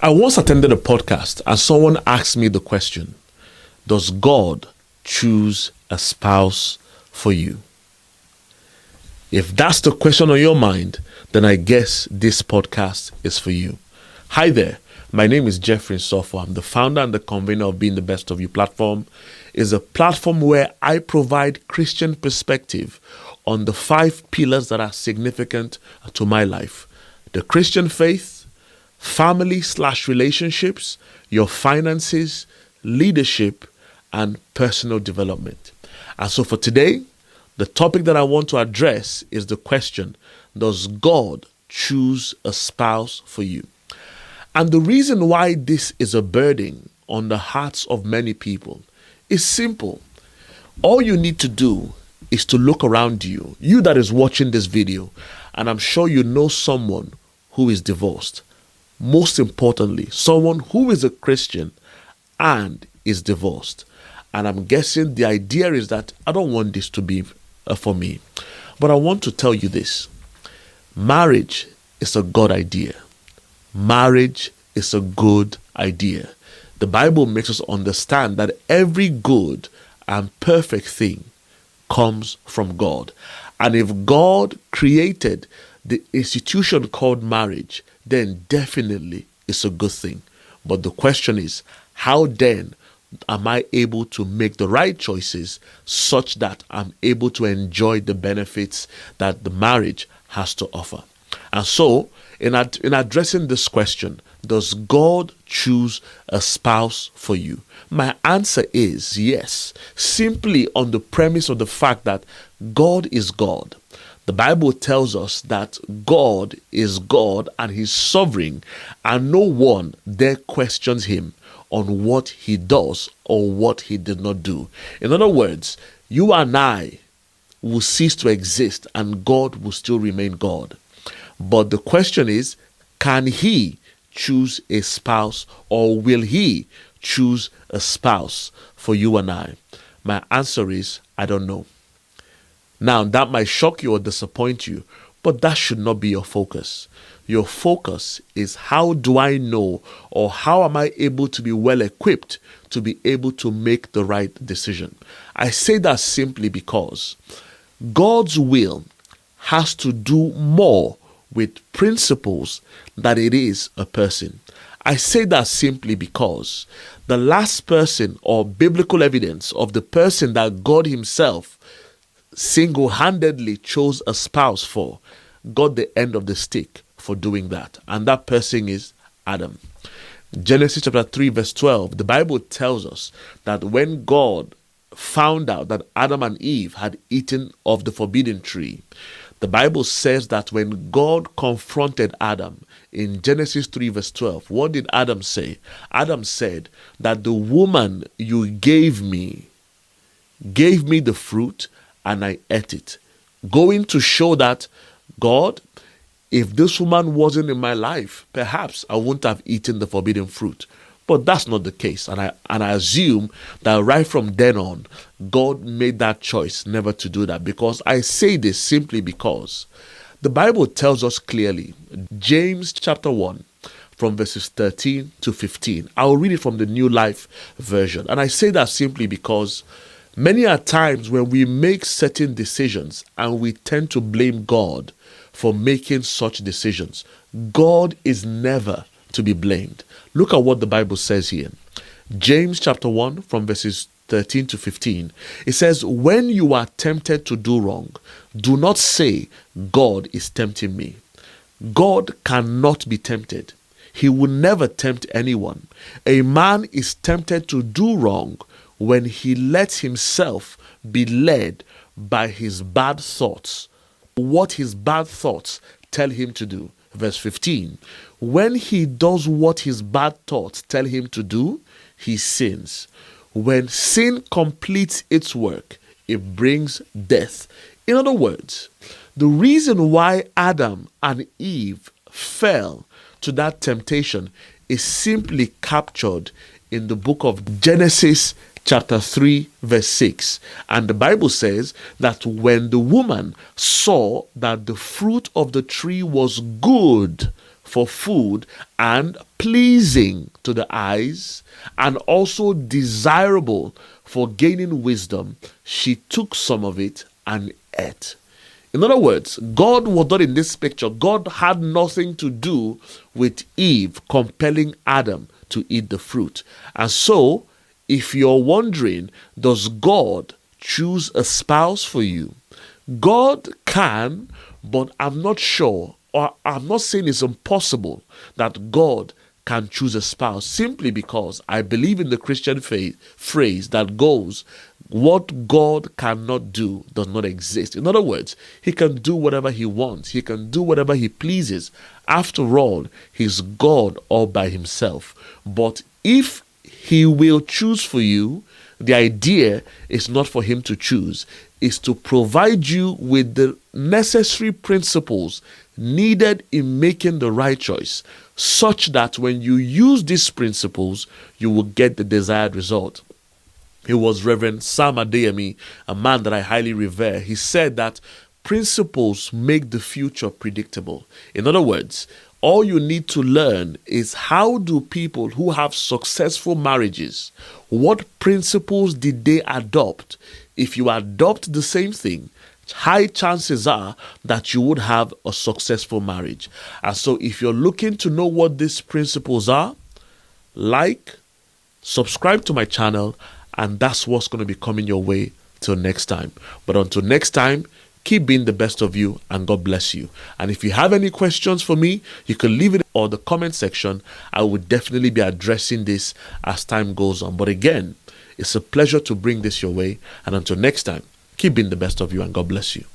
I once attended a podcast and someone asked me the question, does God choose a spouse for you? If that's the question on your mind, then I guess this podcast is for you. Hi there, my name is Jeffrey Nsofo. I'm the founder and the convener of Being the Best of You platform. It's a platform where I provide Christian perspective on the 5 pillars that are significant to my life: the Christian faith, family/relationships, your finances, leadership, and personal development. And so for today, the topic that I want to address is the question, does God choose a spouse for you? And the reason why this is a burden on the hearts of many people is simple. All you need to do is to look around you, you that is watching this video, and I'm sure you know someone who is divorced. Most importantly, someone who is a Christian and is divorced. And I'm guessing the idea is that I don't want this to be for me. But I want to tell you this. Marriage is a God idea. Marriage is a good idea. The Bible makes us understand that every good and perfect thing comes from God. And if God created the institution called marriage, then definitely it's a good thing. But the question is, how then am I able to make the right choices such that I'm able to enjoy the benefits that the marriage has to offer? And so, in addressing this question, does God choose a spouse for you? My answer is yes, simply on the premise of the fact that God is God. The Bible tells us that God is God and He's sovereign, and no one dare questions Him on what He does or what He did not do. In other words, you and I will cease to exist and God will still remain God. But the question is, can He choose a spouse, or will He choose a spouse for you and I? My answer is, I don't know. Now, that might shock you or disappoint you, but that should not be your focus. Your focus is, how do I know, or how am I able to be well equipped to be able to make the right decision? I say that simply because God's will has to do more with principles than it is a person. I say that simply because the last person or biblical evidence of the person that God Himself single-handedly chose a spouse for got the end of the stick for doing that, and that person is Adam. Genesis chapter 3 verse 12, the Bible tells us that when God found out that Adam and Eve had eaten of the forbidden tree, the Bible says that when God confronted Adam in Genesis 3 verse 12, what did Adam say? Adam said that the woman you gave me the fruit and I ate it. Going to show that, God, if this woman wasn't in my life, perhaps I wouldn't have eaten the forbidden fruit. But that's not the case. And I assume that right from then on, God made that choice never to do that. Because I say this simply because the Bible tells us clearly, James chapter 1, from verses 13 to 15. I'll read it from the New Life version. And I say that simply because many are times when we make certain decisions and we tend to blame God for making such decisions. God is never to be blamed. Look at what the Bible says here. James chapter 1 from verses 13 to 15. It says, when you are tempted to do wrong, do not say, God is tempting me. God cannot be tempted. He will never tempt anyone. A man is tempted to do wrong when he lets himself be led by his bad thoughts, what his bad thoughts tell him to do. Verse 15, when he does what his bad thoughts tell him to do, he sins. When sin completes its work, it brings death. In other words, the reason why Adam and Eve fell to that temptation is simply captured in the book of Genesis chapter 3 verse 6. And the Bible says that when the woman saw that the fruit of the tree was good for food and pleasing to the eyes, and also desirable for gaining wisdom, she took some of it and ate. In other words, God was not in this picture. God had nothing to do with Eve compelling Adam to eat the fruit. And so, if you're wondering, does God choose a spouse for you? God can, but I'm not sure, or I'm not saying it's impossible that God can choose a spouse, simply because I believe in the Christian faith phrase that goes, what God cannot do does not exist. In other words, he can do whatever he wants. He can do whatever he pleases. After all, he's God all by himself. But if he will choose for you, the idea is not for him to choose, is to provide you with the necessary principles needed in making the right choice, such that when you use these principles, you will get the desired result. It was Reverend Sam Adeyemi, a man that I highly revere. He said that principles make the future predictable. In other words, all you need to learn is how do people who have successful marriages, what principles did they adopt? If you adopt the same thing, high chances are that you would have a successful marriage. And so if you're looking to know what these principles are, like, subscribe to my channel, and that's what's going to be coming your way till next time. But until next time, keep being the best of you, and God bless you. And if you have any questions for me, you can leave it in the comment section. I will definitely be addressing this as time goes on. But again, it's a pleasure to bring this your way. And until next time, keep being the best of you, and God bless you.